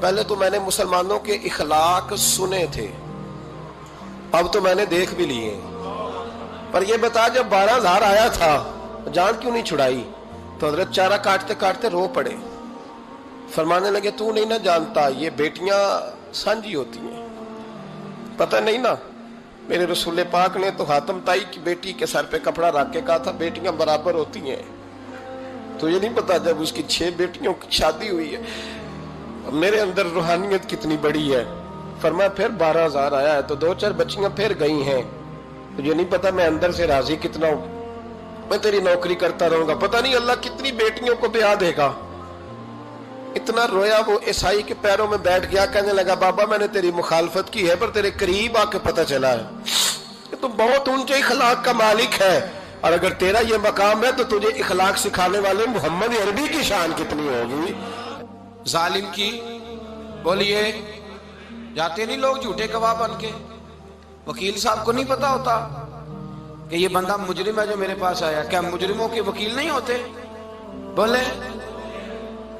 پہلے تو میں نے مسلمانوں کے اخلاق سنے تھے، اب تو میں نے دیکھ بھی لیے، پر یہ بتا جب 12,000 آیا تھا جان کیوں نہیں چھڑائی؟ تو حضرت چارہ کاٹتے کاٹتے رو پڑے، فرمانے لگے تو نہیں نہ جانتا یہ بیٹیاں سانجھی ہوتی ہیں، پتہ نہیں نا، میرے رسول پاک نے تو حاتم تائی کی بیٹی کے سر پہ کپڑا رکھ کے کہا تھا بیٹیاں برابر ہوتی ہیں، تو یہ نہیں پتا جب اس کی 6 بیٹیوں کی شادی ہوئی ہے میرے اندر روحانیت کتنی بڑی ہے۔ فرمایا پھر 12,000 آیا ہے تو 2-4 بچیاں پھر گئی ہیں، تو یہ نہیں پتا میں اندر سے راضی کتنا ہوں، میں تیری نوکری کرتا رہوں گا، پتہ نہیں اللہ کتنی بیٹیوں کو بیاہ دے گا۔ اتنا رویا وہ عیسائی کے پیروں میں بیٹھ گیا، کہنے لگا بابا میں نے تیری مخالفت کی ہے پر تیرے قریب آ کے پتہ چلا ہے کہ تو بہت اونچے اخلاق کا مالک ہے، اور اگر تیرا یہ مقام ہے تو تجھے اخلاق سکھانے والے محمد عربی کی شان کتنی ہوگی۔ ظالم کی بولیے جاتے نہیں لوگ جھوٹے گواہ بن کے، وکیل صاحب کو نہیں پتا ہوتا کہ یہ بندہ مجرم ہے جو میرے پاس آیا، کیا مجرموں کے وکیل نہیں ہوتے؟ بولے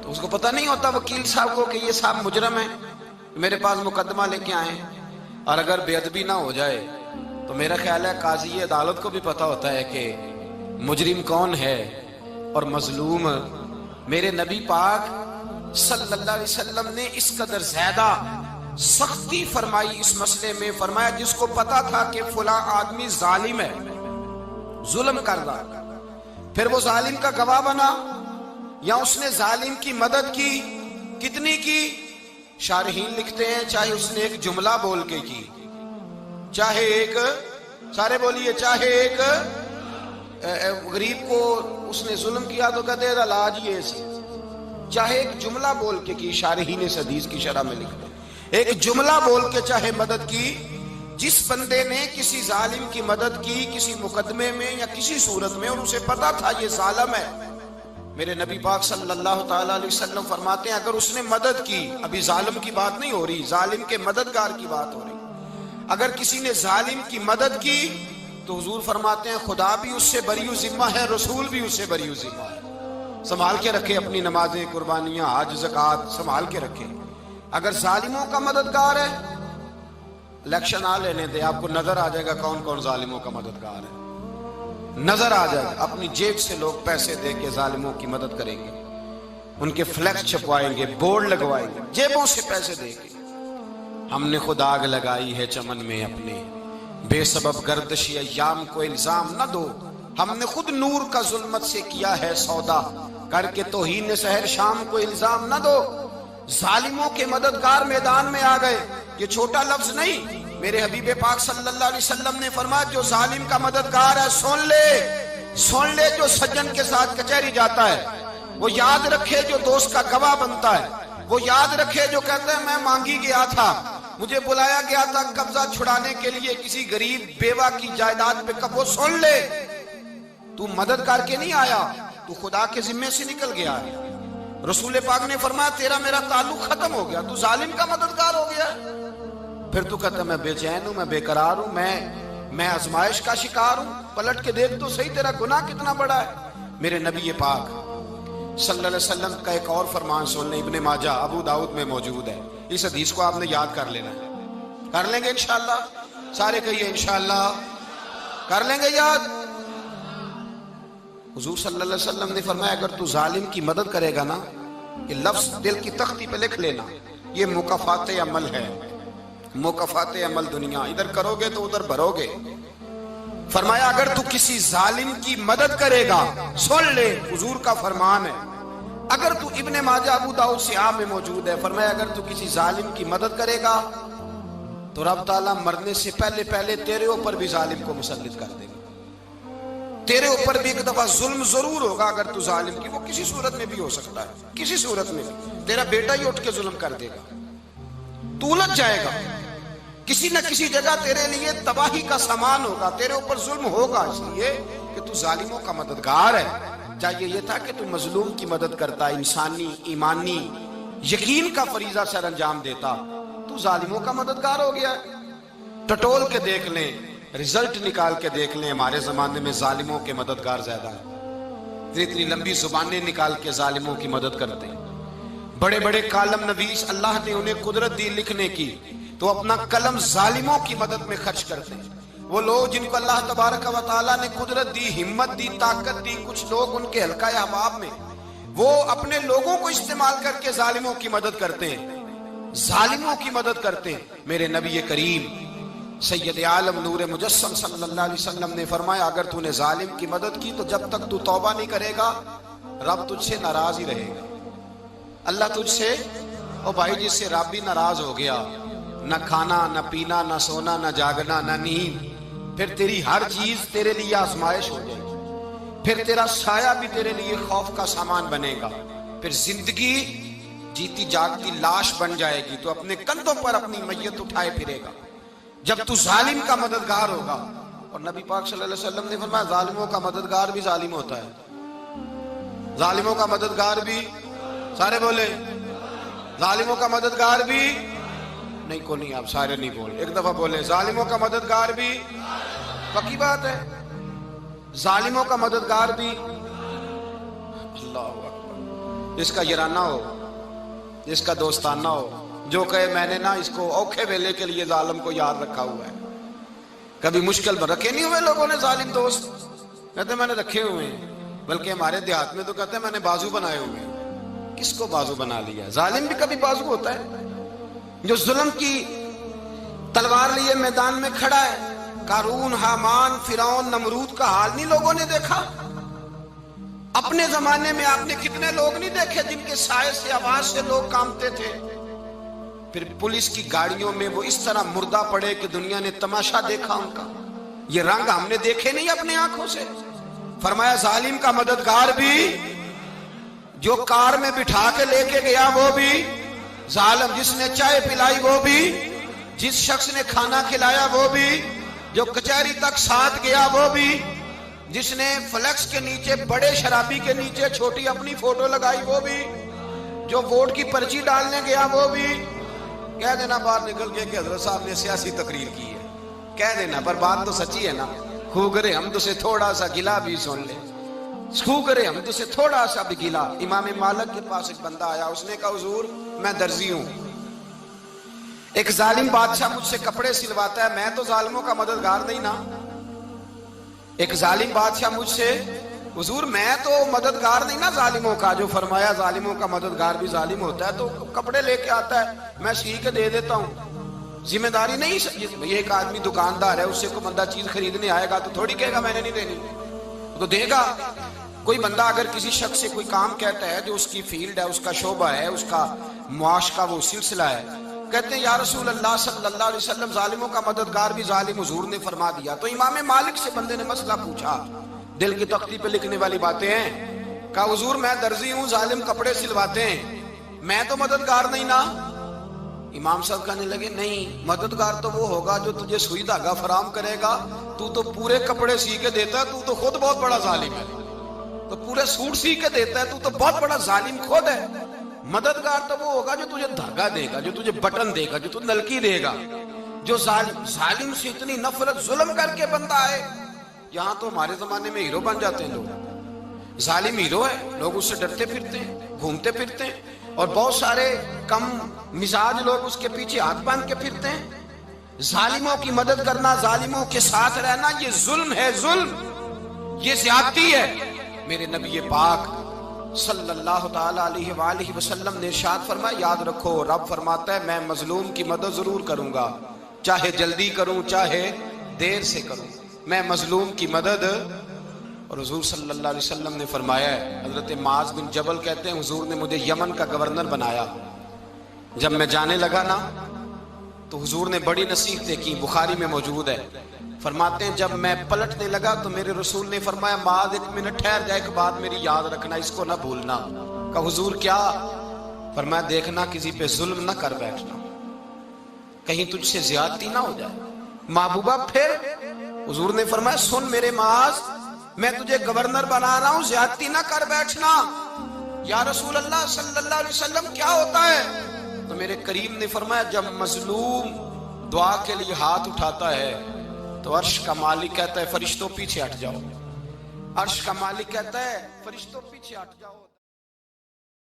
تو اس کو پتہ نہیں ہوتا وکیل صاحب کو کہ یہ صاحب مجرم ہے، میرے پاس مقدمہ لے کے آئے، اور اگر بے ادبی نہ ہو جائے تو میرا خیال ہے قاضی عدالت کو بھی پتہ ہوتا ہے کہ مجرم کون ہے اور مظلوم۔ میرے نبی پاک صلی اللہ علیہ وسلم نے اس قدر زیادہ سختی فرمائی اس مسئلے میں، فرمایا جس کو پتا تھا کہ فلاں آدمی ظالم ہے، ظلم کر رہا، پھر وہ ظالم کا گواہ بنا یا اس نے ظالم کی مدد کی، کتنی کی؟ شارحین لکھتے ہیں چاہے اس نے ایک جملہ بول کے کی، چاہے ایک، سارے بولیے، چاہے ایک غریب کو اس نے ظلم کیا تو کہتے ہیں علاج یہ سی، چاہے ایک جملہ بول کے کی، شارحین اس حدیث کی شرح میں لکھتے ہیں ایک جملہ بول کے چاہے مدد کی، جس بندے نے کسی ظالم کی مدد کی کسی مقدمے میں یا کسی صورت میں اور اسے پتا تھا یہ ظالم ہے، میرے نبی پاک صلی اللہ تعالیٰ علیہ وسلم فرماتے ہیں اگر اس نے مدد کی، ابھی ظالم کی بات نہیں ہو رہی، ظالم کے مددگار کی بات ہو رہی، اگر کسی نے ظالم کی مدد کی تو حضور فرماتے ہیں خدا بھی اس سے بری و ذمہ ہے، رسول بھی اس سے بری و ذمہ ہے۔ سنبھال کے رکھے اپنی نمازیں، قربانیاں، حج، زکوٰۃ سنبھال کے رکھے۔ اگر ظالموں کا مددگار ہے، الیکشن آ لینے دے، آپ کو نظر آ جائے گا کون کون ظالموں کا مددگار ہے، نظر آ جائے گا۔ اپنی جیب سے لوگ پیسے دے کے ظالموں کی مدد کریں گے، ان کے فلیکس چھپوائیں گے، بورڈ لگوائیں گے، جیبوں سے پیسے دے کے۔ ہم نے خود آگ لگائی ہے چمن میں اپنے، بے سبب گردشی ایام کو الزام نہ دو، ہم نے خود نور کا ظلمت سے کیا ہے سودا، کر کے توہین سحر شام کو الزام نہ دو۔ ظالموں کے مددگار میدان میں آ گئے، یہ چھوٹا لفظ نہیں، میرے حبیب پاک صلی اللہ علیہ وسلم نے فرمایا جو ظالم کا مددگار ہے سن لے جو سجن کے ساتھ کچہری جاتا ہے، وہ یاد رکھے جو دوست کا گواہ بنتا ہے، وہ یاد رکھے جو کہتا ہے میں مانگی گیا تھا، مجھے بلایا گیا تھا قبضہ چھڑانے کے لیے کسی غریب بیوہ کی جائیداد پہ، کب وہ سن لے تو مدد کر کے نہیں آیا، تو خدا کے ذمے سے نکل گیا ہے۔ رسول پاک نے فرمایا تیرا میرا تعلق ختم ہو گیا، تو ظالم کا مددگار ہو گیا، پھر تو کہتا میں بے چین ہوں، میں بے قرار ہوں، میں آزمائش کا شکار ہوں، پلٹ کے دیکھ تو صحیح تیرا گناہ کتنا بڑا ہے۔ میرے نبی پاک صلی اللہ علیہ وسلم کا ایک اور فرمان سن لیں، ابن ماجہ ابو داؤد میں موجود ہے، اس حدیث کو آپ نے یاد کر لینا ہے، کر لیں گے انشاءاللہ، سارے کہیے انشاءاللہ کر لیں گے یاد۔ حضور صلی اللہ علیہ وسلم نے فرمایا اگر تو ظالم کی مدد کرے گا نا، یہ لفظ دل کی تختی پہ لکھ لینا، یہ مکافات عمل ہے، مکافات عمل دنیا، ادھر کرو گے تو ادھر بھرو گے۔ فرمایا اگر تو کسی ظالم کی مدد کرے گا، سن لے حضور کا فرمان ہے، اگر تو ابن ماجہ ابو داؤد سیاہ میں موجود ہے، فرمایا اگر تو کسی ظالم کی مدد کرے گا تو رب تعالیٰ مرنے سے پہلے پہلے تیرے اوپر بھی ظالم کو مسلط کر دے گا، تیرے اوپر بھی ایک دفعہ ظلم ضرور ہوگا اگر تو ظالم کی، وہ کسی صورت میں بھی ہو سکتا ہے، کسی صورت میں بھی تیرا بیٹا ہی اٹھ کے ظلم کر دے گا، تو الجھ جائے گا، کسی نہ کسی جگہ تیرے لیے تباہی کا سامان ہوگا، تیرے اوپر ظلم ہوگا، اس لیے کہ تو ظالموں کا مددگار ہے۔ چاہیے یہ تھا کہ تو مظلوم کی مدد کرتا، انسانی ایمانی یقین کا فریضہ سر انجام دیتا، تو ظالموں کا مددگار ہو گیا۔ ٹٹول کے دیکھ لیں، رزلٹ نکال کے دیکھ لیں، ہمارے زمانے میں ظالموں کے مددگار زیادہ ہیں، اتنی لمبی زبانیں نکال کے ظالموں کی مدد کرتے ہیں، بڑے بڑے کالم نویس اللہ نے انہیں قدرت دی لکھنے کی، تو اپنا قلم ظالموں کی مدد میں خرچ کرتے ہیں۔ وہ لوگ جن کو اللہ تبارک و تعالیٰ نے قدرت دی، ہمت دی، طاقت دی، کچھ لوگ ان کے حلقہ احباب میں، وہ اپنے لوگوں کو استعمال کر کے ظالموں کی مدد کرتے ہیں، ظالموں کی مدد کرتے ہیں۔ میرے نبی کریم سید عالم نور مجسم صلی اللہ علیہ وسلم نے فرمایا، اگر تو نے ظالم کی مدد کی تو جب تک تو توبہ نہیں کرے گا رب تجھ سے ناراض ہی رہے گا۔ اللہ تجھ سے، او بھائی جس سے رب بھی ناراض ہو گیا، نہ کھانا نہ پینا نہ سونا نہ جاگنا نہ نیند، پھر تیری ہر چیز تیرے لیے آزمائش ہو جائے گی، پھر تیرا سایہ بھی تیرے لیے خوف کا سامان بنے گا، پھر زندگی جیتی جاگتی لاش بن جائے گی، تو اپنے کندھوں پر اپنی میت اٹھائے پھرے گا جب تو ظالم کا مددگار ہوگا۔ اور نبی پاک صلی اللہ علیہ وسلم نے فرمایا ظالموں کا مددگار بھی ظالم ہوتا ہے، ظالموں کا مددگار بھی، سارے بولے ظالموں کا مددگار بھی نہیں، کو نہیں، آپ سارے نہیں بولے، ایک دفعہ بولے ظالموں کا مددگار بھی، پکی بات ہے، ظالموں کا مددگار بھی۔ اللہ اکبر، جس کا یارانہ ہو، جس کا دوستانہ ہو، جو کہے میں نے نا اس کو اوکھے ویلے کے لیے ظالم کو یاد رکھا ہوا ہے۔ کبھی مشکل میں رکھے نہیں ہوئے لوگوں نے ظالم دوست، کہتے میں نے رکھے ہوئے ہیں، بلکہ ہمارے دیہات میں تو کہتے ہیں میں نے بازو بنائے ہوئے ہیں۔ کس کو بازو بنا لیا؟ ظالم بھی کبھی بازو ہوتا ہے، جو ظلم کی تلوار لیے میدان میں کھڑا ہے۔ قارون، حامان، فرعون، نمرود کا حال نہیں لوگوں نے دیکھا؟ اپنے زمانے میں آپ نے کتنے لوگ نہیں دیکھے جن کے سائے سے، آواز سے لوگ کانپتے تھے؟ پھر پولیس کی گاڑیوں میں وہ اس طرح مردہ پڑے کہ دنیا نے تماشا دیکھا ان کا۔ یہ رنگ ہم نے دیکھے نہیں اپنے آنکھوں سے۔ فرمایا ظالم کا مددگار بھی، جو کار میں بٹھا کے لے کے گیا وہ بھی ظالم، جس نے چائے پلائی وہ بھی، جس شخص نے کھانا کھلایا وہ بھی، جو کچہری تک ساتھ گیا وہ بھی، جس نے فلیکس کے نیچے، بڑے شرابی کے نیچے چھوٹی اپنی فوٹو لگائی وہ بھی، جو ووٹ کی پرچی ڈالنے گیا وہ بھی۔ کہہ دینا باہر نکل کے کہ حضرت صاحب نے سیاسی تقریر کی ہے، کہہ دینا، پر بات تو سچی ہے نا۔ خو کرے ہم تو سے تھوڑا سا گلا بھی سن لے، خو کرے ہم تو سے تھوڑا سا بھی گلا۔ امام مالک کے پاس ایک بندہ آیا، اس نے کہا حضور میں درزی ہوں، ایک ظالم بادشاہ مجھ سے کپڑے سلواتا ہے، میں تو ظالموں کا مددگار نہیں نا۔ ایک ظالم بادشاہ مجھ سے، حضور میں تو مددگار نہیں نا ظالموں کا، جو فرمایا ظالموں کا مددگار بھی ظالم ہوتا ہے، تو کپڑے لے کے آتا ہے میں سی کے دے دیتا ہوں، ذمہ داری نہیں۔ ایک آدمی دکاندار ہے، اس سے کوئی بندہ چیز خریدنے آئے گا تو تھوڑی کہے گا میں نے نہیں دینی، تو دے گا۔ کوئی بندہ اگر کسی شخص سے کوئی کام کہتا ہے جو اس کی فیلڈ ہے، اس کا شعبہ ہے، اس کا معاش کا وہ سلسلہ ہے، کہتے ہیں یا رسول اللہ صلی اللہ علیہ وسلم ظالموں کا مددگار بھی ظالم، حضور نے فرما دیا۔ تو امام مالک سے بندے نے مسئلہ پوچھا، دل کی تختی پہ لکھنے والی باتیں ہیں، کہا حضور میں درزی ہوں، ظالم کپڑے سلواتے ہیں، میں تو مددگار نہیں نا۔ امام صاحب کہنے لگے نہیں، مددگار تو وہ ہوگا جو تجھے سوئی دھاگا فراہم کرے گا، تو پورے کپڑے سی کے دیتا ہے، تو خود بہت بڑا ظالم ہے، تو پورے سوٹ سی کے دیتا ہے، تو بہت بڑا ظالم خود ہے۔ مددگار تو وہ ہوگا جو تجھے دھاگا دے گا، جو تجھے بٹن دے گا، جو تجھے نلکی دے گا۔ جو ظالم سے اتنی نفرت، ظلم کر کے بندہ آئے، یہاں تو ہمارے زمانے میں ہیرو بن جاتے ہیں لوگ، ظالم ہیرو ہے، لوگ اس سے ڈرتے پھرتے ہیں، گھومتے پھرتے ہیں، اور بہت سارے کم مزاج لوگ اس کے پیچھے ہاتھ باندھ کے پھرتے ہیں۔ ظالموں کی مدد کرنا، ظالموں کے ساتھ رہنا، یہ ظلم ہے، ظلم، یہ زیادتی ہے۔ میرے نبی پاک صلی اللہ تعالی علیہ وآلہ وسلم نے ارشاد فرمایا، یاد رکھو رب فرماتا ہے میں مظلوم کی مدد ضرور کروں گا، چاہے جلدی کروں چاہے دیر سے کروں، میں مظلوم کی مدد۔ اور حضور صلی اللہ علیہ وسلم نے فرمایا ہے، حضرت معاذ بن جبل کہتے ہیں حضور نے مجھے یمن کا گورنر بنایا، جب میں جانے لگا نا تو حضور نے بڑی نصیحتیں کی، بخاری میں موجود ہے، فرماتے ہیں جب میں پلٹنے لگا تو میرے رسول نے فرمایا معاذ ایک منٹ ٹھہر جا، ایک بات میری یاد رکھنا، اس کو نہ بھولنا۔ کہا حضور کیا؟ فرمایا دیکھنا کسی پہ ظلم نہ کر بیٹھنا، کہیں تجھ سے زیادتی نہ ہو جائے۔ محبوبہ پھر حضور نے فرمایا سن میرے معاذ، میں تجھے گورنر بنا رہا ہوں، زیادتی نہ کر بیٹھنا۔ یا رسول اللہ صلی اللہ علیہ وسلم کیا ہوتا ہے؟ تو میرے کریم نے فرمایا جب مظلوم دعا کے لیے ہاتھ اٹھاتا ہے تو عرش کا مالک کہتا ہے فرشتوں پیچھے ہٹ جاؤ، عرش کا مالک کہتا ہے فرشتوں پیچھے ہٹ جاؤ۔